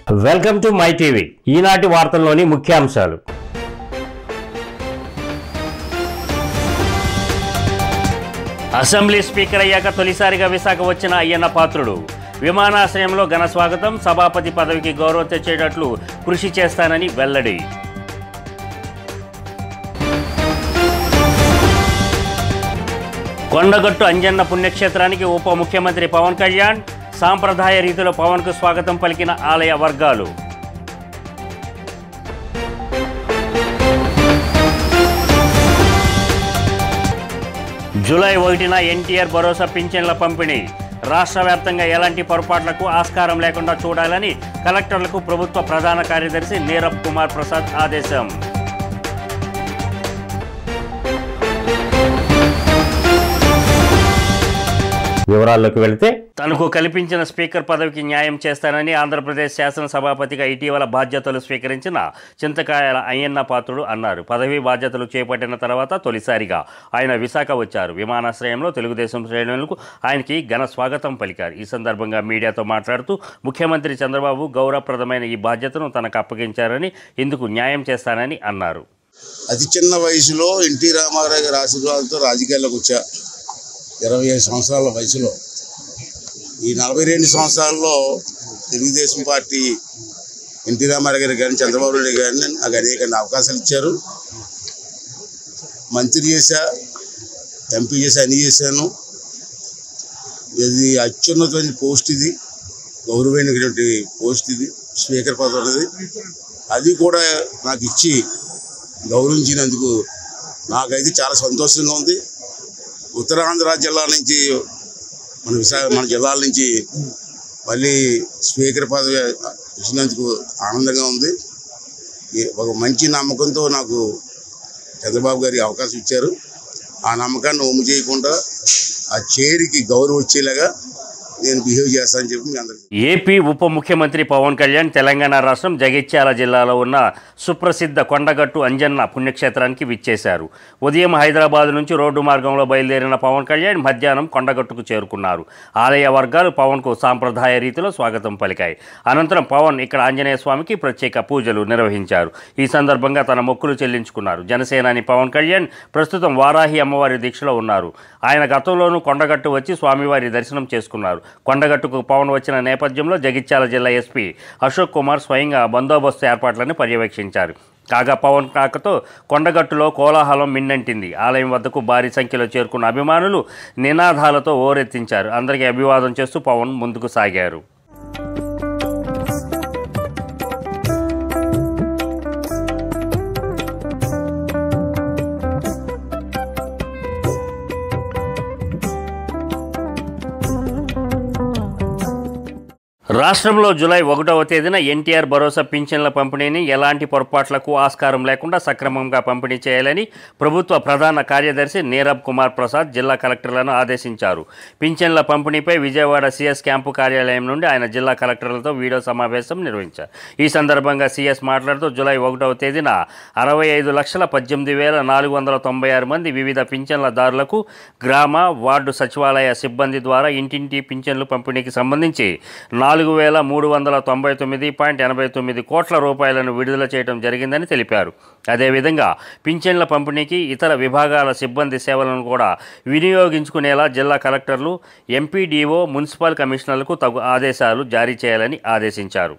Welcome to my TV. ఈనాటి వార్తల్లోని ముఖ్యాంశాలు. అసెంబ్లీ స్పీకర్ అయ్యాక తొలిసారిగా విశాఖ వచ్చిన అయ్యన్న పాత్రుడు. విమానాశ్రయంలో ఘన స్వాగతం, సభాపతి పదవికి గౌరవం తెచ్చేటట్లు కృషి చేస్తానని వెల్లడి. కొండగట్టు అంజన్న పుణ్యక్షేత్రానికి ఉప ముఖ్యమంత్రి పవన్ కళ్యాణ్. సాంప్రదాయ రీతిలో పవన్కు స్వాగతం పలికిన ఆలయ వర్గాలు. జూలై 1న ఎన్టీఆర్ భరోసా పింఛన్ల పంపిణీ. రాష్ట్ర వ్యాప్తంగా ఎలాంటి పొరపాట్లకు ఆస్కారం లేకుండా చూడాలని కలెక్టర్లకు ప్రభుత్వ ప్రధాన కార్యదర్శి నీరబ్ కుమార్ ప్రసాద్ ఆదేశం. వివరాల్లోకి వెళితే, తనకు కల్పించిన స్పీకర్ పదవికి న్యాయం చేస్తానని ఆంధ్రప్రదేశ్ శాసనసభాపతిగా ఇటీవల బాధ్యతలు స్వీకరించిన చింతకాయల అయ్యన్న పాత్రుడు అన్నారు. పదవి బాధ్యతలు చేపట్టిన తర్వాత తొలిసారిగా ఆయన విశాఖ వచ్చారు. విమానాశ్రయంలో తెలుగుదేశం శ్రేణులకు ఆయనకి ఘన స్వాగతం పలికారు. ఈ సందర్భంగా మీడియాతో మాట్లాడుతూ ముఖ్యమంత్రి చంద్రబాబు గౌరవప్రదమైన ఈ బాధ్యతను తనకు అప్పగించారని, ఇందుకు న్యాయం చేస్తానని అన్నారు. అతి చిన్న వయసులో ఎన్టీ రామారావు గారి ఆశీర్వాదంతో రాజకీయాల్లోకి వచ్చా. 25 సంవత్సరాల వయసులో ఈ 42 సంవత్సరాల్లో తెలుగుదేశం పార్టీ ఎన్టీ రామారావు గారు కానీ చంద్రబాబు నాయుడు గారిని నాకు అనేక అవకాశాలు ఇచ్చారు. మంత్రి చేశా, ఎంపీ చేశా, అన్నీ చేశాను. ఇది అత్యున్నతమైన పోస్ట్, ఇది గౌరవమైనటువంటి పోస్ట్, ఇది స్పీకర్ పదవి అనేది. అది కూడా నాకు ఇచ్చి గౌరవించినందుకు నాకైతే చాలా సంతోషంగా ఉంది. ఉత్తరాంధ్ర జిల్లా నుంచి మన జిల్లాల నుంచి మళ్ళీ స్పీకర్ పదవి ఇచ్చినందుకు ఆనందంగా ఉంది. ఒక మంచి నమ్మకంతో నాకు చంద్రబాబు గారికి అవకాశం ఇచ్చారు. ఆ నమ్మకాన్ని ఒమ్ము చేయకుండా ఆ చైర్కి గౌరవం వచ్చేలాగా నేను బిహేవ్ చేస్తానని చెప్పి మీ అందరికీ. ఏపీ ఉప ముఖ్యమంత్రి పవన్ కళ్యాణ్ తెలంగాణ రాష్ట్రం జగిత్యాల జిల్లాలో ఉన్న సుప్రసిద్ధ కొండగట్టు అంజన్న పుణ్యక్షేత్రానికి విచ్చేశారు. ఉదయం హైదరాబాద్ నుంచి రోడ్డు మార్గంలో బయలుదేరిన పవన్ కళ్యాణ్ మధ్యాహ్నం కొండగట్టుకు చేరుకున్నారు. ఆలయ వర్గాలు పవన్కు సాంప్రదాయ రీతిలో స్వాగతం పలికాయి. అనంతరం పవన్ ఇక్కడ ఆంజనేయ స్వామికి ప్రత్యేక పూజలు నిర్వహించారు. ఈ సందర్భంగా తన మొక్కులు చెల్లించుకున్నారు. జనసేనాని పవన్ కళ్యాణ్ ప్రస్తుతం వారాహి అమ్మవారి దీక్షలో ఉన్నారు. ఆయన గతంలోనూ కొండగట్టు వచ్చి స్వామివారి దర్శనం చేసుకున్నారు. కొండగట్టుకు పవన్ వచ్చిన నేపథ్యంలో జగిత్యాల జిల్లా ఎస్పీ అశోక్ కుమార్ స్వయంగా బందోబస్తు ఏర్పాట్లను పర్యవేక్షించారు. కాగా పవన్ రాకతో కొండగట్టులో కోలాహలం మిన్నంటింది. ఆలయం వద్దకు భారీ సంఖ్యలో చేరుకున్న అభిమానులు నినాదాలతో ఓరెత్తించారు. అందరికీ అభివాదం చేస్తూ పవన్ ముందుకు సాగారు. రాష్ట్రంలో జూలై 1వ తేదీన ఎన్టీఆర్ భరోసా పింఛన్ల పంపిణీని ఎలాంటి పొరపాట్లకు ఆస్కారం లేకుండా సక్రమంగా పంపిణీ చేయాలని ప్రభుత్వ ప్రధాన కార్యదర్శి నీరబ్ కుమార్ ప్రసాద్ జిల్లా కలెక్టర్లను ఆదేశించారు. పింఛన్ల పంపిణీపై విజయవాడ సీఎస్ క్యాంపు కార్యాలయం నుండి ఆయన జిల్లా కలెక్టర్లతో వీడియో సమావేశం నిర్వహించారు. ఈ సందర్భంగా సీఎస్ మాట్లాడుతూ జూలై 1వ తేదీన 65,18,496 మంది వివిధ పింఛన్లదారులకు గ్రామ వార్డు సచివాలయ సిబ్బంది ద్వారా ఇంటింటి పింఛన్లు పంపిణీకి సంబంధించి 4,399.89 కోట్ల రూపాయలను విడుదల చేయడం జరిగిందని తెలిపారు. అదేవిధంగా పింఛన్ల పంపిణీకి ఇతర విభాగాల సిబ్బంది సేవలను కూడా వినియోగించుకునేలా జిల్లా కలెక్టర్లు, ఎంపీడీఓ, మున్సిపల్ కమిషనర్లకు తగు ఆదేశాలు జారీ చేయాలని ఆదేశించారు.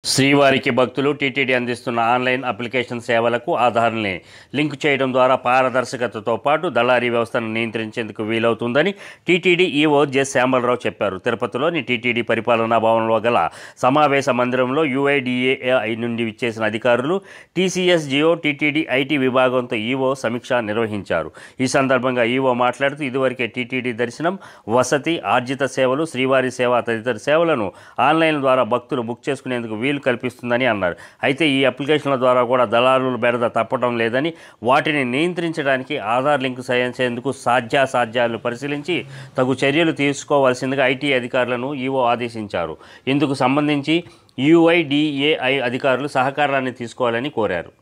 శ్రీవారికి భక్తులు టీటీడీ అందిస్తున్న ఆన్లైన్ అప్లికేషన్ సేవలకు ఆధార్ని లింక్ చేయడం ద్వారా పారదర్శకతతో పాటు దళారీ వ్యవస్థను నియంత్రించేందుకు వీలవుతుందని టీటీడీ ఈఓ జె శ్యామలరావు చెప్పారు. తిరుపతిలోని టీటీడీ పరిపాలనా భవనంలో గల సమావేశ మందిరంలో యుఐడిఏఐ నుండి విచ్చేసిన అధికారులు టీసీఎస్ జియో టీటీడీ ఐటీ విభాగంతో ఈఓ సమీక్ష నిర్వహించారు. ఈ సందర్భంగా ఈఓ మాట్లాడుతూ ఇదివరకే టీటీడీ దర్శనం, వసతి, ఆర్జిత సేవలు, శ్రీవారి సేవ తదితర సేవలను ఆన్లైన్ ద్వారా భక్తులు బుక్ చేసుకునేందుకు వీలు కల్పిస్తుందని అన్నారు. అయితే ఈ అప్లికేషన్ల ద్వారా కూడా దళారుల బెడద తప్పడం లేదని, వాటిని నియంత్రించడానికి ఆధార్ లింక్ చేసేందుకు సాధ్యాసాధ్యాలను పరిశీలించి తగు చర్యలు తీసుకోవాల్సిందిగా ఐటీ అధికారులను ఈఓ ఆదేశించారు. ఇందుకు సంబంధించి యుఐడిఏఐ అధికారులు సహకారాన్ని తీసుకోవాలని కోరారు.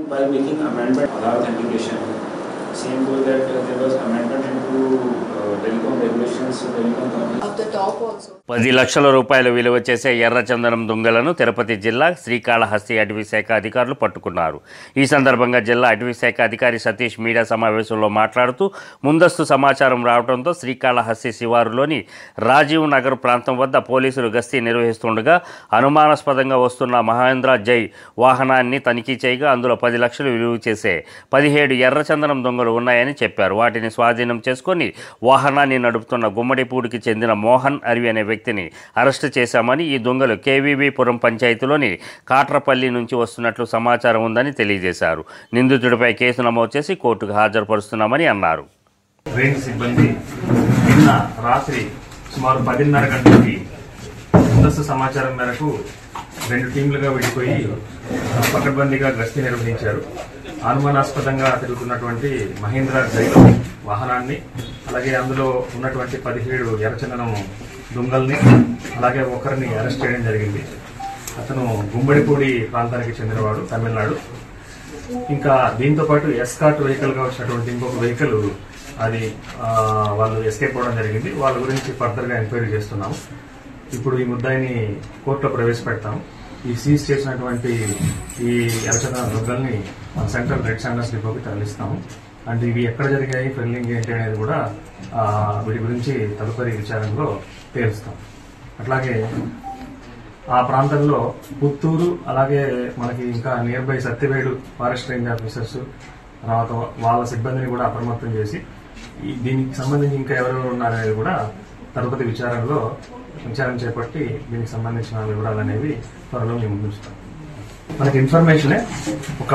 By making amendment Aadhaar authentication, same goes that there was amendment into telecom regulations, telecom companies. Of the top also. 10 లక్షల రూపాయలు విలువ చేసే ఎర్రచందనం దొంగలను తిరుపతి జిల్లా శ్రీకాళహస్తి అటవీ శాఖ అధికారులు పట్టుకున్నారు. ఈ సందర్భంగా జిల్లా అటవీ శాఖ అధికారి సతీష్ మీడియా సమావేశంలో మాట్లాడుతూ ముందస్తు సమాచారం రావడంతో శ్రీకాళహస్తి శివారులోని రాజీవ్ నగర్ ప్రాంతం వద్ద పోలీసులు గస్తీ నిర్వహిస్తుండగా అనుమానాస్పదంగా వస్తున్న మహేంద్ర జై వాహనాన్ని తనిఖీ చేయగా అందులో 10 లక్షలు విలువ చేసే 17 ఎర్రచందనం దొంగలు ఉన్నాయని చెప్పారు. వాటిని స్వాధీనం చేసుకొని వాహనాన్ని నడుపుతున్న గుమ్మడిపూడికి చెందిన మోహన్ అరివి అనే వ్యక్తిని అరెస్టు చేశామని, ఈ దొంగలు కేవీబీపురం పంచాయతీలోని కాట్రపల్లి నుంచి వస్తున్నట్లు సమాచారం ఉందని తెలియజేశారు. నిందితుడిపై కేసు నమోదు చేసి కోర్టుకు హాజరుపరుస్తున్నామని అన్నారు. రేంజ్ సిబ్బంది నిన్న రాత్రి సుమారు 10:30 గంటలకి ముందస్తు సమాచారం మేరకు 2 టీంలుగా విడిపోయి పకడ్బందీగా గస్తీ నిర్వహించారు. అనుమానాస్పదంగా తిరుగుతున్నటువంటి మహేంద్ర జైలు వాహనాన్ని, అలాగే అందులో ఉన్నటువంటి 17 ఎర్రచందనం దొంగల్ని, అలాగే ఒకరిని అరెస్ట్ చేయడం జరిగింది. అతను గుమ్మడిపూడి ప్రాంతానికి చెందినవాడు, తమిళనాడు. ఇంకా దీంతో పాటు ఎస్కార్ట్ వెహికల్గా వచ్చినటువంటి ఇంకొక వెహికల్ అది వాళ్ళు ఎస్కేప్ అవ్వడం జరిగింది. వాళ్ళ గురించి ఫర్దర్గా ఎంక్వైరీ చేస్తున్నాము. ఇప్పుడు ఈ ముద్దాయిని కోర్టులో ప్రవేశపెడతాము. ఈ సీజ్ చేసినటువంటి ఈ ఎర్రచందనం దొంగల్ని సెంట్రల్ రెడ్ శాండర్స్ డిపోకి తరలిస్తాము. అండ్ ఇవి ఎక్కడ జరిగాయి, ఫెయిలింగ్ ఏంటి అనేది కూడా వీటి గురించి తదుపరి విచారణలో తేలుస్తాం. అట్లాగే ఆ ప్రాంతంలో పుత్తూరు, అలాగే మనకి ఇంకా near by Satyavedu forest range officers, తర్వాత వాళ్ళ సిబ్బందిని కూడా అప్రమత్తం చేసి దీనికి సంబంధించి ఇంకా ఎవరెవరు ఉన్నారనేది కూడా తదుపరి విచారణ చేపట్టి దీనికి సంబంధించిన వివరాలు అనేవి త్వరలో మేము ముందుస్తాం. మనకి ఇన్ఫర్మేషనే ఒక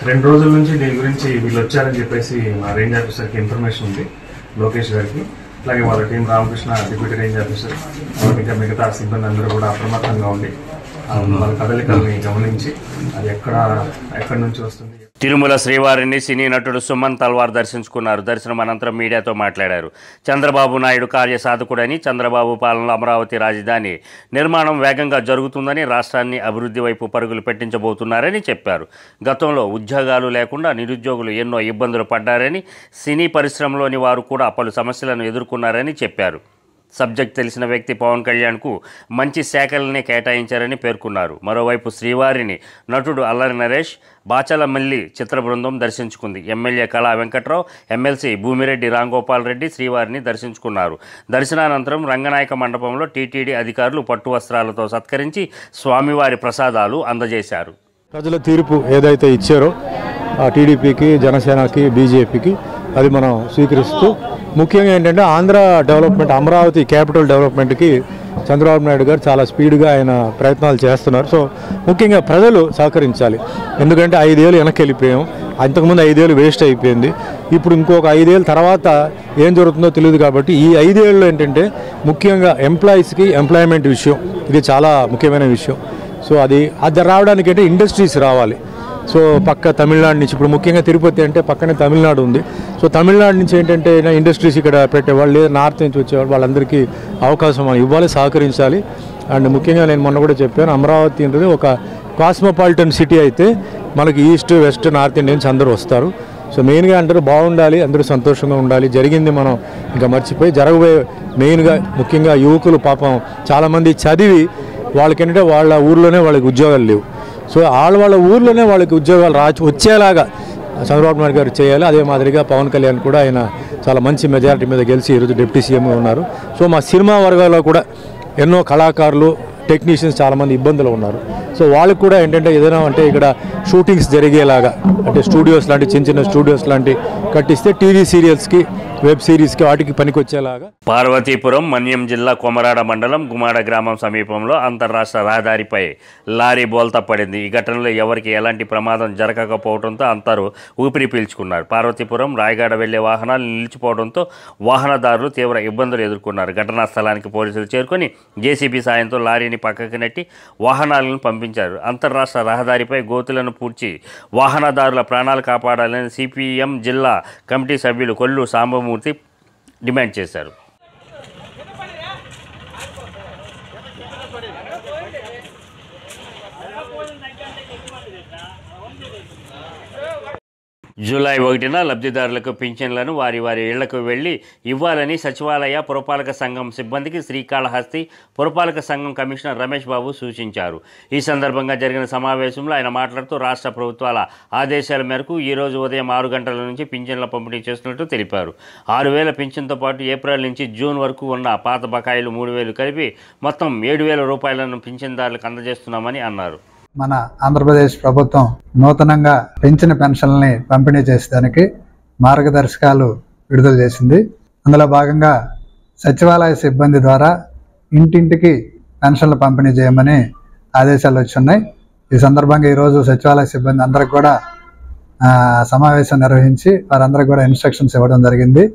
2 రోజుల నుంచి దీని గురించి వీళ్ళు వచ్చారని చెప్పేసి మా రేంజ్ ఆఫీసర్కి ఇన్ఫర్మేషన్ ఉంది, లోకేష్ గారికి. అలాగే వాళ్ళ team Ramakrishna deputy range officer, ఇంకా మిగతా సిబ్బంది అందరూ కూడా అప్రమత్తంగా ఉండి వాళ్ళ కదలికల్ని గమనించి అది ఎక్కడి నుంచి వస్తుంది. తిరుమల శ్రీవారిని సినీ నటుడు సుమన్ తల్వార్ దర్శించుకున్నారు. దర్శనం అనంతరం మీడియాతో మాట్లాడారు. చంద్రబాబు నాయుడు కార్యసాధకుడని, చంద్రబాబు పాలనలో అమరావతి రాజధాని నిర్మాణం వేగంగా జరుగుతుందని, రాష్ట్రాన్ని అభివృద్ధి వైపు పరుగులు పెట్టించబోతున్నారని చెప్పారు. గతంలో ఉద్యోగాలు లేకుండా నిరుద్యోగులు ఎన్నో ఇబ్బందులు పడ్డారని, సినీ పరిశ్రమలోని వారు కూడా పలు సమస్యలను ఎదుర్కొన్నారని చెప్పారు. సబ్జెక్ట్ తెలిసిన వ్యక్తి పవన్ కళ్యాణ్కు మంచి శాఖలనే కేటాయించారని పేర్కొన్నారు. మరోవైపు శ్రీవారిని నటుడు అల్లరి నరేష్, బాచలమల్లి చిత్ర బృందం దర్శించుకుంది. ఎమ్మెల్యే కళా వెంకట్రావు, ఎమ్మెల్సీ భూమిరెడ్డి రాంగోపాల్ రెడ్డి శ్రీవారిని దర్శించుకున్నారు. దర్శనానంతరం రంగనాయక మండపంలో టీటీడీ అధికారులు పట్టు వస్త్రాలతో సత్కరించి స్వామివారి ప్రసాదాలు అందజేశారు. ప్రజల తీర్పు ఏదైతే ఇచ్చారో టీడీపీకి, జనసేనకి, బీజేపీకి అది మనం స్వీకరిస్తూ, ముఖ్యంగా ఏంటంటే ఆంధ్ర డెవలప్మెంట్, అమరావతి క్యాపిటల్ డెవలప్మెంట్కి చంద్రబాబు నాయుడు గారు చాలా స్పీడ్గా ఆయన ప్రయత్నాలు చేస్తున్నారు. సో ముఖ్యంగా ప్రజలు సహకరించాలి. ఎందుకంటే 5 ఏళ్ళు వెనక్కి వెళ్ళిపోయాం. అంతకుముందు 5 ఏళ్ళు వేస్ట్ అయిపోయింది. ఇప్పుడు ఇంకొక 5 ఏళ్ళ తర్వాత ఏం జరుగుతుందో తెలియదు. కాబట్టి ఈ 5 ఏళ్ళు ఏంటంటే ముఖ్యంగా ఎంప్లాయీస్కి ఎంప్లాయ్మెంట్ విషయం, ఇది చాలా ముఖ్యమైన విషయం. సో అది రావడానికి అంటే ఇండస్ట్రీస్ రావాలి. సో పక్క తమిళనాడు నుంచి, ఇప్పుడు ముఖ్యంగా తిరుపతి అంటే పక్కనే తమిళనాడు ఉంది. సో తమిళనాడు నుంచి ఏంటంటే ఇండస్ట్రీస్ ఇక్కడ పెట్టేవాళ్ళు, లేదా నార్త్ నుంచి వచ్చేవాళ్ళు, వాళ్ళందరికీ అవకాశం మనం ఇవ్వాలి, సహకరించాలి. అండ్ ముఖ్యంగా నేను మొన్న కూడా చెప్పాను, అమరావతి అనేది ఒక కాస్మోపాలిటన్ సిటీ అయితే మనకి ఈస్ట్, వెస్ట్, నార్త్ ఇండియన్స్ అందరూ వస్తారు. సో మెయిన్గా అందరూ బాగుండాలి, అందరూ సంతోషంగా ఉండాలి. జరిగింది మనం ఇంకా మర్చిపోయి జరగబోయే మెయిన్గా ముఖ్యంగా యువకులు పాపం చాలామంది చదివి వాళ్ళకేంటంటే వాళ్ళ ఊర్లోనే వాళ్ళకి ఉద్యోగాలు లేవు. సో వాళ్ళ ఊర్లోనే వాళ్ళకి ఉద్యోగాలు వచ్చేలాగా చంద్రబాబు నాయుడు గారు చేయాలి. అదే మాదిరిగా పవన్ కళ్యాణ్ కూడా ఆయన చాలా మంచి మెజారిటీ మీద గెలిచి ఈరోజు డిప్యూటీ సీఎంగా ఉన్నారు. సో మా సినిమా వర్గాల్లో కూడా ఎన్నో కళాకారులు, టెక్నీషియన్స్ చాలామంది ఇబ్బందులు ఉన్నారు. సో వాళ్ళకి కూడా ఏంటంటే ఏదైనా అంటే ఇక్కడ షూటింగ్స్ జరిగేలాగా, అంటే స్టూడియోస్ లాంటి చిన్న స్టూడియోస్ లాంటి కట్టిస్తే టీవీ సీరియల్స్కి, వెబ్ సిరీస్కి వాటికి పనికొచ్చేలాగా. పార్వతీపురం మన్యం జిల్లా కొమరాడ మండలం గుమాడ గ్రామం సమీపంలో అంతర్రాష్ట్ర రహదారిపై లారీ బోల్తా పడింది. ఈ ఘటనలో ఎవరికి ఎలాంటి ప్రమాదం జరగకపోవడంతో అందరూ ఊపిరి పీల్చుకున్నారు. పార్వతీపురం రాయగడ వెళ్లే వాహనాలు నిలిచిపోవడంతో వాహనదారులు తీవ్ర ఇబ్బందులు ఎదుర్కొన్నారు. ఘటనా స్థలానికి పోలీసులు చేరుకొని జేసీబీ సాయంతో లారీని పక్కకి నెట్టి వాహనాలను పంపించారు. అంతర్రాష్ట్ర రహదారిపై గోతులను పూడ్చి వాహనదారుల ప్రాణాలు కాపాడాలని సిపిఎం జిల్లా కమిటీ సభ్యులు కొల్లు సాంబమూర్తి డిమాండ్ చేశారు. జూలై 1న లబ్ధిదారులకు పింఛన్లను వారి ఇళ్లకు వెళ్లి ఇవ్వాలని సచివాలయ పురపాలక సంఘం సిబ్బందికి శ్రీకాళహస్తి పురపాలక సంఘం కమిషనర్ రమేష్ బాబు సూచించారు. ఈ సందర్భంగా జరిగిన సమావేశంలో ఆయన మాట్లాడుతూ రాష్ట్ర ప్రభుత్వాల ఆదేశాల మేరకు ఈరోజు ఉదయం 6 గంటల నుంచి పింఛన్ల పంపిణీ చేస్తున్నట్టు తెలిపారు. 6,000 పింఛన్తో పాటు ఏప్రిల్ నుంచి జూన్ వరకు ఉన్న పాత బకాయిలు 3,000 కలిపి మొత్తం 7,000 రూపాయలను పింఛన్దారులకు అందజేస్తున్నామని అన్నారు. మన ఆంధ్రప్రదేశ్ ప్రభుత్వం నూతనంగా పెంచిన పెన్షన్లని పంపిణీ చేసేదానికి మార్గదర్శకాలు విడుదల చేసింది. అందులో భాగంగా సచివాలయ సిబ్బంది ద్వారా ఇంటింటికి పెన్షన్లు పంపిణీ చేయమని ఆదేశాలు వచ్చున్నాయి. ఈ సందర్భంగా ఈరోజు సచివాలయ సిబ్బంది అందరికి కూడా సమావేశం నిర్వహించి వారందరికీ కూడా ఇన్స్ట్రక్షన్స్ ఇవ్వడం జరిగింది.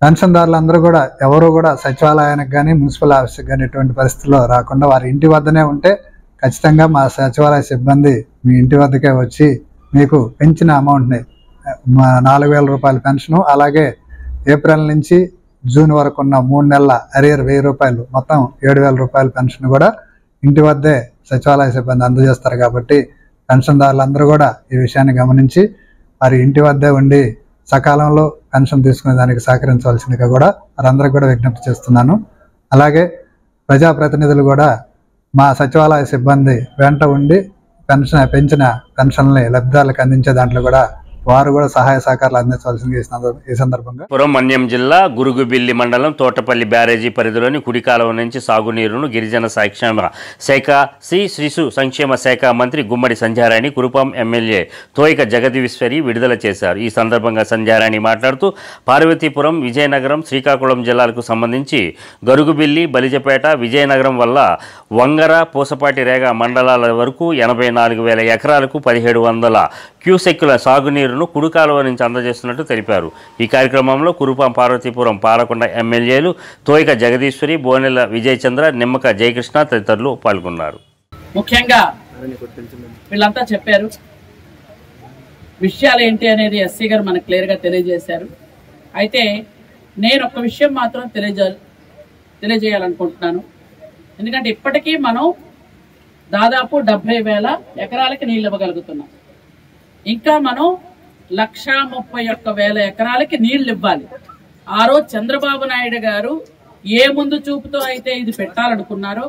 పెన్షన్దారులందరూ కూడా ఎవరు కూడా సచివాలయానికి కానీ మున్సిపల్ ఆఫీస్కి కానీ ఎటువంటి పరిస్థితుల్లో రాకుండా వారి ఇంటి వద్దనే ఉంటే ఖచ్చితంగా మా సచివాలయ సిబ్బంది మీ ఇంటి వద్దకే వచ్చి మీకు పెంచిన అమౌంట్ని 4,000 రూపాయల పెన్షను, అలాగే ఏప్రిల్ నుంచి జూన్ వరకు ఉన్న 3 నెలల అరియర్ 1,000 రూపాయలు, మొత్తం 7,000 రూపాయల పెన్షన్ కూడా ఇంటి వద్దే సచివాలయ సిబ్బంది అందజేస్తారు. కాబట్టి పెన్షన్దారులందరూ కూడా ఈ విషయాన్ని గమనించి వారి ఇంటి వద్దే ఉండి సకాలంలో పెన్షన్ తీసుకునే దానికి సహకరించవలసిందిగా కూడా వారందరికీ కూడా విజ్ఞప్తి చేస్తున్నాను. అలాగే ప్రజాప్రతినిధులు కూడా మా సచివాలయ సిబ్బంది వెంట ఉండి పెంచిన పెన్షన్లని లబ్ధిదారులకు అందించే దాంట్లో కూడా వారు కూడా సహాయ సహకారాలు అందించవలసింది ఈ సందర్భంగా. మన్యం జిల్లా గురుగుబిల్లి మండలం తోటపల్లి బ్యారేజీ పరిధిలోని కుడి కాలువ నుంచి సాగునీరును గిరిజన సంక్షేమ శాఖ శిశు సంక్షేమ శాఖ మంత్రి గుమ్మడి సంధ్యారాణి, కురుపాం ఎమ్మెల్యే తోయిక జగదీశ్వరి విడుదల చేశారు. ఈ సందర్భంగా సంధ్యారాణి మాట్లాడుతూ పార్వతీపురం, విజయనగరం, శ్రీకాకుళం జిల్లాలకు సంబంధించి గరుగుబిల్లి, బలిజపేట, విజయనగరం వల్ల వంగర, పూసపాటి రేగ మండలాల వరకు 84,000 ఎకరాలకు 1,700 క్యూసెక్కుల సాగునీరును కుడి కాలువ నుంచి అందజేస్తున్నట్టు తెలిపారు. ఈ కార్యక్రమంలో కురుపాం, పార్వతీపురం, పాలకొండ ఎమ్మెల్యేలు తోయిక జగదీశ్వరి, బోనెల విజయచంద్ర, నిమ్మక జయకృష్ణ తదితరులు పాల్గొన్నారు. ముఖ్యంగా వీళ్ళంతా చెప్పారు విషయాలు ఏంటి అనేది ఎస్సీ గారు మనకు క్లియర్గా తెలియజేశారు. అయితే నేను ఒక విషయం మాత్రం తెలియజేయాలనుకుంటున్నాను. ఎందుకంటే ఇప్పటికీ మనం దాదాపు 70,000 ఎకరాలకి నీళ్ళు ఇవ్వగలుగుతున్నాం. ఇంకా మనం 131,000 ఎకరాలకి నీళ్లు ఇవ్వాలి. ఆ రోజు చంద్రబాబు నాయుడు గారు ఏ ముందు చూపుతో అయితే ఇది పెట్టాలనుకున్నారో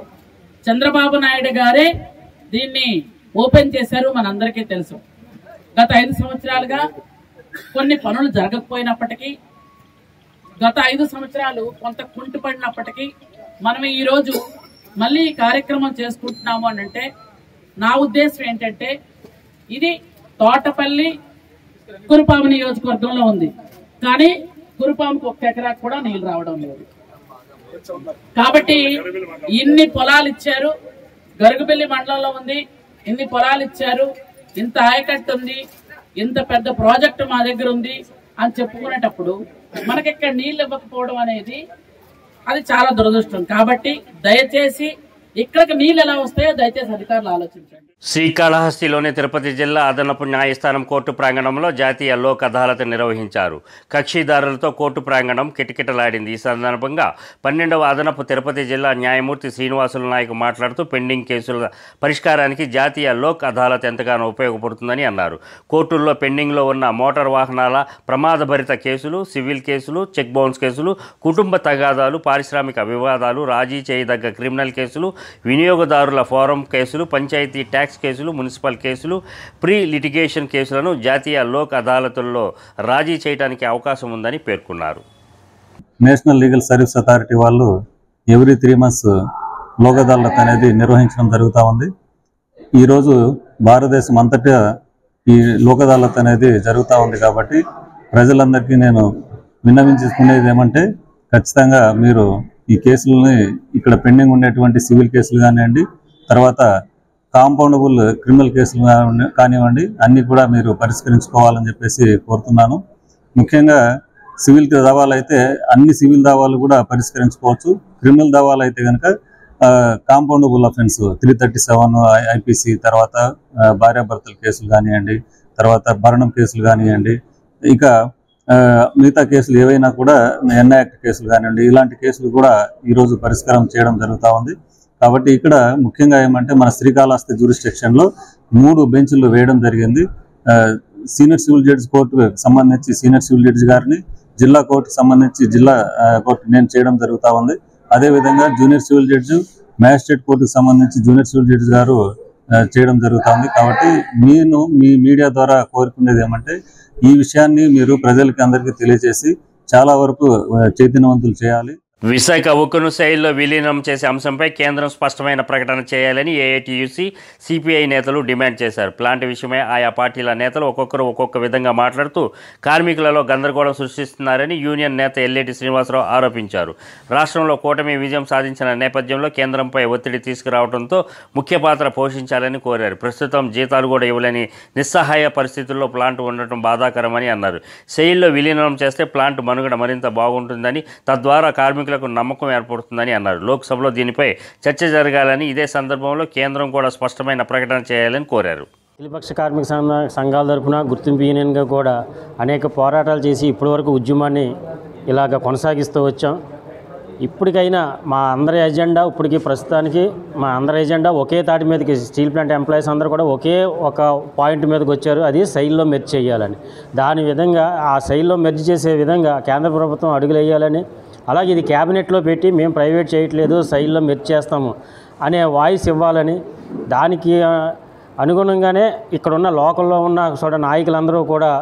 చంద్రబాబు నాయుడు గారే దీన్ని ఓపెన్ చేశారు, మనందరికీ తెలుసు. గత 5 సంవత్సరాలుగా కొన్ని పనులు జరగకపోయినప్పటికీ, గత 5 సంవత్సరాలు కొంత కుంటుపడినప్పటికీ మనం ఈరోజు మళ్ళీ ఈ కార్యక్రమం చేసుకుంటున్నాము అని అంటే నా ఉద్దేశం ఏంటంటే ఇది తోటపల్లి కురుపాము నియోజకవర్గంలో ఉంది, కానీ కురుపాముకు 1 ఎకరాకు కూడా నీళ్లు రావడం లేదు. కాబట్టి ఇన్ని పొలాలు ఇచ్చారు, గరుగుబిల్లి మండలంలో ఉంది, ఇన్ని పొలాలు ఇచ్చారు, ఇంత ఆయకట్టు ఉంది, ఇంత పెద్ద ప్రాజెక్టు మా దగ్గర ఉంది అని చెప్పుకునేటప్పుడు మనకి ఇక్కడ నీళ్లు ఇవ్వకపోవడం అనేది అది చాలా దురదృష్టం. కాబట్టి దయచేసి ఇక్కడికి నీళ్ళు ఎలా వస్తాయో దయచేసి అధికారులు ఆలోచించండి. శ్రీకాళహస్తిలోని తిరుపతి జిల్లా అదనపు న్యాయస్థానం కోర్టు ప్రాంగణంలో జాతీయ లోక్ అదాలత్ నిర్వహించారు. కక్షిదారులతో కోర్టు ప్రాంగణం కిటకిటలాడింది. ఈ సందర్భంగా 12వ అదనపు తిరుపతి జిల్లా న్యాయమూర్తి శ్రీనివాసులు నాయక్ మాట్లాడుతూ పెండింగ్ కేసుల పరిష్కారానికి జాతీయ లోక్ అదాలత్ ఎంతగానో ఉపయోగపడుతుందని అన్నారు. కోర్టుల్లో పెండింగ్లో ఉన్న మోటార్ వాహనాల ప్రమాదభరిత కేసులు, సివిల్ కేసులు, చెక్ బౌన్స్ కేసులు, కుటుంబ తగాదాలు, పారిశ్రామిక వివాదాలు, రాజీ చేయదగ్గ క్రిమినల్ కేసులు, వినియోగదారుల ఫోరం కేసులు, పంచాయతీ ట్యాక్స్ కేసులు, మున్సిపల్ కేసులు, ప్రీ లిటిగేషన్ కేసులను జాతీయ లోక్ అదాలతుల్లో రాజీ చేయడానికి అవకాశం ఉందని పేర్కొన్నారు. నేషనల్ లీగల్ సర్వీస్ అథారిటీ వాళ్ళు ఎవ్రీ 3 months లోక్ అదాలత్ అనేది నిర్వహించడం జరుగుతూ ఉంది. ఈరోజు భారతదేశం అంతటా ఈ లోక్ అదాలత్ అనేది జరుగుతూ ఉంది. కాబట్టి ప్రజలందరికీ నేను విన్నవించుకునేది ఏమంటే ఖచ్చితంగా మీరు ఈ కేసులని ఇక్కడ పెండింగ్ ఉండేటువంటి సివిల్ కేసులు కానివ్వండి, తర్వాత కాంపౌండబుల్ క్రిమినల్ కేసులు కానివ్వండి, అన్నీ కూడా మీరు పరిష్కరించుకోవాలని చెప్పేసి కోరుతున్నాను. ముఖ్యంగా సివిల్ దావాలు అయితే అన్ని సివిల్ దావాలు కూడా పరిష్కరించుకోవచ్చు. క్రిమినల్ దావాలు అయితే కనుక కాంపౌండబుల్ అఫెన్స్ 337 IPC, తర్వాత భార్యాభర్తల కేసులు కానివ్వండి, తర్వాత భరణం కేసులు కానివ్వండి, ఇక మిగతా కేసులు ఏవైనా కూడా NI యాక్ట్ కేసులు కానివ్వండి, ఇలాంటి కేసులు కూడా ఈరోజు పరిష్కారం చేయడం జరుగుతూ ఉంది. కాబట్టి ఇక్కడ ముఖ్యంగా ఏమంటే మన శ్రీకాళహస్తి జ్యూరిస్డిక్షన్లో 3 బెంచ్లు వేయడం జరిగింది. సీనియర్ సివిల్ జడ్జి కోర్టుకు సంబంధించి సీనియర్ సివిల్ జడ్జి గారిని, జిల్లా కోర్టుకు సంబంధించి జిల్లా కోర్టు నేను చేయడం జరుగుతూ ఉంది. అదేవిధంగా జూనియర్ సివిల్ జడ్జి, మ్యాజిస్ట్రేట్ కోర్టుకు సంబంధించి జూనియర్ సివిల్ జడ్జి గారు చేయడం జరుగుతుంది. కాబట్టి నేను మీ మీడియా ద్వారా కోరుకునేది ఏమంటే ఈ విషయాన్ని మీరు ప్రజలకి అందరికీ తెలియజేసి చాలా వరకు చైతన్యవంతులు చేయాలి. విశాఖ ఉక్కును సెయిల్లో విలీనం చేసే అంశంపై కేంద్రం స్పష్టమైన ప్రకటన చేయాలని ఏఐటీయూసీ, సిపిఐ నేతలు డిమాండ్ చేశారు. ప్లాంట్ విషయమై ఆయా పార్టీల నేతలు ఒక్కొక్కరు ఒక్కొక్క విధంగా మాట్లాడుతూ కార్మికులలో గందరగోళం సృష్టిస్తున్నారని యూనియన్ నేత ఎల్లేటి శ్రీనివాసరావు ఆరోపించారు. రాష్ట్రంలో కూటమి విజయం సాధించిన నేపథ్యంలో కేంద్రంపై ఒత్తిడి తీసుకురావడంతో ముఖ్య పాత్ర పోషించాలని కోరారు. ప్రస్తుతం జీతాలు కూడా ఇవ్వలేని నిస్సహాయ పరిస్థితుల్లో ప్లాంట్ ఉండటం బాధాకరమని అన్నారు. సెయిల్లో విలీనం చేస్తే ప్లాంట్ మనుగడ మరింత బాగుంటుందని, తద్వారా కార్మికులకు నమ్మకం ఏర్పడుతుందని అన్నారు. లోక్సభలో దీనిపై చర్చ జరగాలని, ఇదే సందర్భంలో కేంద్రం కూడా స్పష్టమైన ప్రకటన చేయాలని కోరారు. అఖిలపక్ష కార్మిక సంఘాల తరఫున గుర్తింపు యూనియన్గా కూడా అనేక పోరాటాలు చేసి ఇప్పటివరకు ఉద్యమాన్ని ఇలాగ కొనసాగిస్తూ వచ్చాం. ఇప్పటికైనా మా అందరి ఎజెండా ప్రస్తుతానికి మా అందరి ఎజెండా ఒకే తాటి మీదకి, స్టీల్ ప్లాంట్ ఎంప్లాయీస్ అందరూ కూడా ఒకే ఒక పాయింట్ మీదకి వచ్చారు, అది సెయిల్లో మెర్జ్ చేయాలని. దాని విధంగా ఆ సెయిల్లో మెర్జ్ చేసే విధంగా కేంద్ర ప్రభుత్వం అడుగులు వేయాలని, అలాగే ఇది క్యాబినెట్లో పెట్టి మేము ప్రైవేట్ చేయట్లేదు, సెయిల్లో మెర్జ్ చేస్తాము అనే వాయిస్ ఇవ్వాలని, దానికి అనుగుణంగానే ఇక్కడున్న లోకల్లో ఉన్న నాయకులందరూ కూడా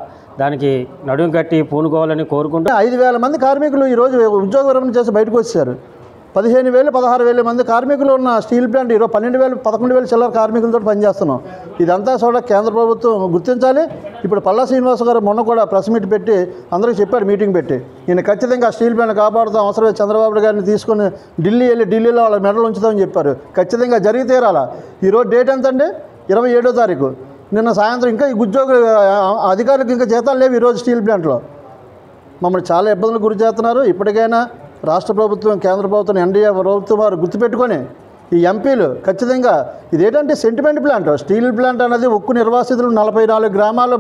దానికి నడుము కట్టి పూనుకోవాలని కోరుకుంటూ 5,000 మంది కార్మికులు ఈరోజు ఉద్యోగ విరమణ చేసి బయటకు వచ్చారు. 15,000, 16,000 మంది కార్మికులు ఉన్న స్టీల్ ప్లాంట్ ఈరోజు 12,000, 11,000 చిల్లర కార్మికులతో పనిచేస్తున్నాం. ఇదంతా కేంద్ర ప్రభుత్వం గుర్తించాలి. ఇప్పుడు పల్లా శ్రీనివాస్ గారు మొన్న కూడా ప్రెస్ మీట్ పెట్టి అందరికీ చెప్పారు, మీటింగ్ పెట్టి, ఈయన ఖచ్చితంగా స్టీల్ ప్లాంట్ కాపాడుతాం, అవసరమే చంద్రబాబు గారిని తీసుకొని ఢిల్లీలో వాళ్ళ మెడలు ఉంచుతామని చెప్పారు. ఖచ్చితంగా జరిగి తీరాలా. ఈరోజు డేట్ ఎంతండి? 27వ తారీఖు. నిన్న సాయంత్రం ఇంకా ఈ ఉద్యోగులు అధికారులకు ఇంకా జీతాలు లేవు ఈరోజు స్టీల్ ప్లాంట్లో. మమ్మల్ని చాలా ఇబ్బందులు గురి చేస్తున్నారు. ఇప్పటికైనా రాష్ట్ర ప్రభుత్వం, కేంద్ర ప్రభుత్వం, ఎన్డీఏ ప్రభుత్వం వారు గుర్తుపెట్టుకొని ఈ ఎంపీలు ఖచ్చితంగా ఇదేంటంటే సెంటిమెంట్ ప్లాంట్. స్టీల్ ప్లాంట్ అనేది ఉక్కు నిర్వాసితులు 44 గ్రామాల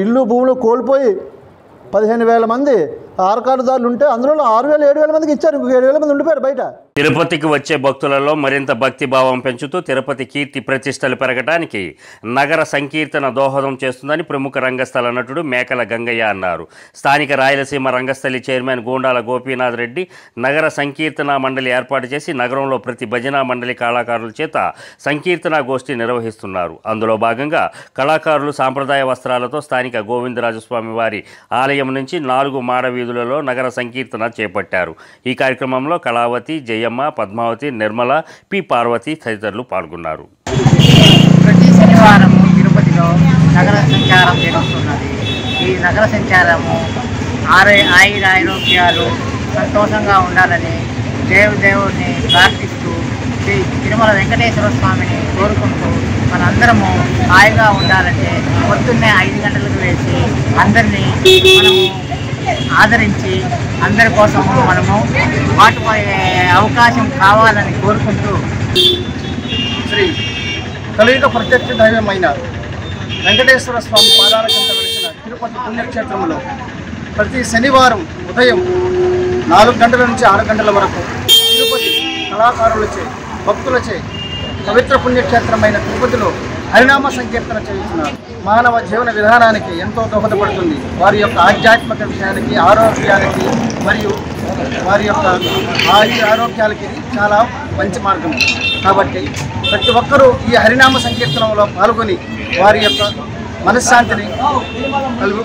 ఇల్లు భూములు కోల్పోయి 15,000 మంది ఆర్కార్డుదారులు ఉంటే అందులో 6,000, 7,000 మందికి ఇచ్చారు. ఇంకొక 7,000 మంది ఉండిపోయారు బయట. తిరుపతికి వచ్చే భక్తులలో మరింత భక్తిభావం పెంచుతూ తిరుపతి కీర్తి ప్రతిష్టలు పెరగడానికి నగర సంకీర్తన దోహదం చేస్తుందని ప్రముఖ రంగస్థల నటుడు మేకల గంగయ్య అన్నారు. స్థానిక రాయలసీమ రంగస్థలి చైర్మన్ గూండాల గోపీనాథ్ రెడ్డి నగర సంకీర్తన మండలి ఏర్పాటు చేసి నగరంలో ప్రతి భజన మండలి కళాకారుల చేత సంకీర్తన గోష్ఠి నిర్వహిస్తున్నారు. అందులో భాగంగా కళాకారులు సాంప్రదాయ వస్త్రాలతో స్థానిక గోవిందరాజస్వామి వారి ఆలయం నుంచి 4 మాడ వీధులలో నగర సంకీర్తన చేపట్టారు. ఈ కార్యక్రమంలో కళావతి, జయమ్మ, పద్మావతి, నిర్మల, పి పార్వతి తదితరులు పాల్గొన్నారు. ప్రతి శనివారం తిరుపతిలో నగర సంచారం జరుగుతున్నది. ఈ నగర సంచారము ఆరోగ్యాలు సంతోషంగా ఉండాలని దేవుడిని ప్రార్థిస్తూ శ్రీ తిరుమల వెంకటేశ్వర స్వామిని కోరుకుంటూ మనందరము హాయిగా ఉండాలంటే పొద్దున్నే 5 గంటలకు వేసి అందరినీ మనము ఆదరించి అందరి కోసం మనము పాటుపడే అవకాశం కావాలని కోరుకుంటూ శ్రీ కలియుగ ప్రత్యక్ష దైవమైన వెంకటేశ్వర స్వామి పాదాల కింద వెలిసిన తిరుపతి పుణ్యక్షేత్రంలో ప్రతి శనివారం ఉదయం 4 గంటల నుంచి 6 గంటల వరకు తిరుపతి కళాకారులచే, భక్తులచే పవిత్ర పుణ్యక్షేత్రమైన తిరుపతిలో హరినామ సంకీర్తన చేస్తున్నారు. మానవ జీవన విధానానికి ఎంతో దోహదపడుతుంది. వారి యొక్క ఆధ్యాత్మిక విషయానికి, ఆరోగ్యానికి మరియు వారి యొక్క ఆరోగ్యాలకి చాలా మంచి మార్గం. కాబట్టి ప్రతి ఒక్కరూ ఈ హరినామ సంకీర్తనంలో పాల్గొని వారి యొక్క మనశ్శాంతిని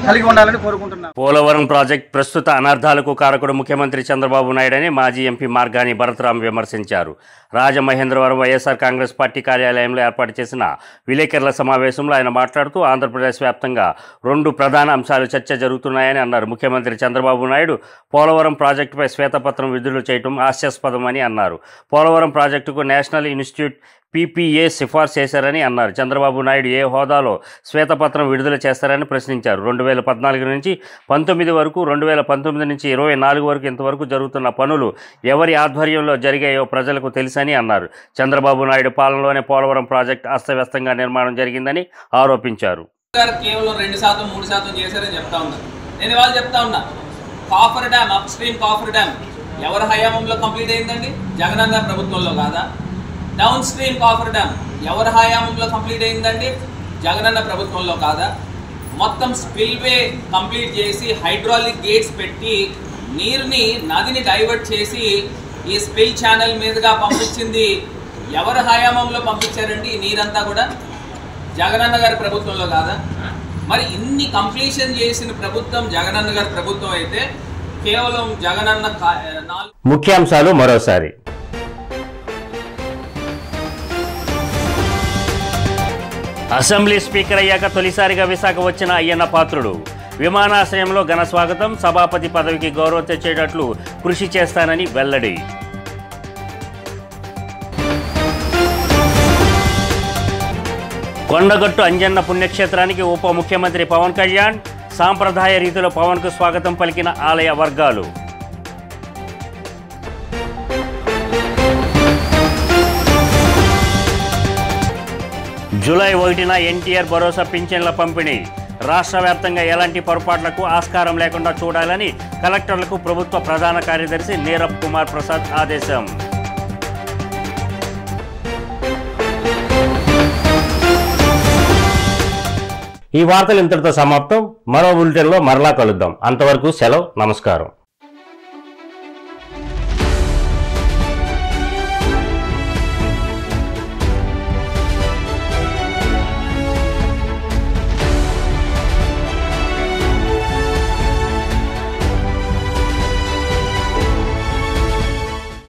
కలిగి ఉండాలని కోరుకుంటున్నాను. పోలవరం ప్రాజెక్టు ప్రస్తుత అనర్థాలకు కారకుడు ముఖ్యమంత్రి చంద్రబాబు నాయుడని మాజీ ఎంపీ మార్గాని భరతరాం విమర్శించారు. రాజమహేంద్రవరం వైఎస్ఆర్ కాంగ్రెస్ పార్టీ కార్యాలయంలో ఏర్పాటు చేసిన విలేకరుల సమావేశంలో ఆయన మాట్లాడుతూ ఆంధ్రప్రదేశ్ వ్యాప్తంగా 2 ప్రధాన అంశాలు చర్చ జరుగుతున్నాయని అన్నారు. ముఖ్యమంత్రి చంద్రబాబు నాయుడు పోలవరం ప్రాజెక్టుపై శ్వేతపత్రం విడుదల చేయడం హాస్యాస్పదమని అన్నారు. పోలవరం ప్రాజెక్టుకు నేషనల్ ఇన్స్టిట్యూట్ PPA సిఫార్సు చేశారని అన్నారు. చంద్రబాబు నాయుడు ఏ హోదాలో శ్వేతపత్రం విడుదల చేస్తారని ప్రశ్నించారు. 2014 నుంచి 19 వరకు, 2019 నుంచి 24 వరకు ఇంతవరకు జరుగుతున్న పనులు ఎవరి ఆధ్వర్యంలో జరిగాయో ప్రజలకు తెలుసని అన్నారు. చంద్రబాబు నాయుడు పాలనలోనే పోలవరం ప్రాజెక్టు అస్తవ్యస్తంగా నిర్మాణం జరిగిందని ఆరోపించారు. కేవలం 2%, 3% చేశారని చెప్తా ఉన్నారు. నేను ఇవాళ చెప్తా ఉన్నా, coffer dam, up stream coffer dam ఎవరి హయాంలో కంప్లీట్ అయిందండి? జగనన్న ప్రభుత్వంలో కాదా? డౌన్ స్ట్రీమ్ కాఫర్ డ్యామ్ ఎవరి హయాంలో కంప్లీట్ అయిందండి? జగనన్న ప్రభుత్వంలో కాదా? మొత్తం స్పిల్వే కంప్లీట్ చేసి హైడ్రాలిక్ గేట్స్ పెట్టి నీరుని నదిని డైవర్ట్ చేసి ఈ స్పిల్ ఛానల్ మీదుగా పంపించింది ఎవరి హయాంలో పంపించారండి ఈ నీరంతా కూడా? జగనన్న గారి ప్రభుత్వంలో కాదా? మరి ఇన్ని కంప్లీషన్ చేసిన ప్రభుత్వం జగనన్న గారి ప్రభుత్వం అయితే కేవలం జగనన్న ముఖ్యాంశాలు మరోసారి. అసెంబ్లీ స్పీకర్ అయ్యాక తొలిసారిగా విశాఖ వచ్చిన అయ్యన్న పాత్రుడు. విమానాశ్రయంలో ఘన స్వాగతం, సభాపతి పదవికి గౌరవం తెచ్చేటట్లు కృషి చేస్తానని వెల్లడి. కొండగట్టు అంజన్న పుణ్యక్షేత్రానికి ఉప ముఖ్యమంత్రి పవన్ కళ్యాణ్. సాంప్రదాయ రీతిలో పవన్కు స్వాగతం పలికిన ఆలయ వర్గాలు. జూలై 1న ఎన్టీఆర్ భరోసా పింఛన్ల పంపిణీ. రాష్ట్ర వ్యాప్తంగా ఎలాంటి పొరపాట్లకు ఆస్కారం లేకుండా చూడాలని కలెక్టర్లకు ప్రభుత్వ ప్రధాన కార్యదర్శి నీరబ్ కుమార్ ప్రసాద్ ఆదేశం. ఈ వార్తలు ఇంతటితో సమాప్తం. మరో బులెటిన్లో మరలా కలుద్దాం. అంతవరకు సెలవు. నమస్కారం.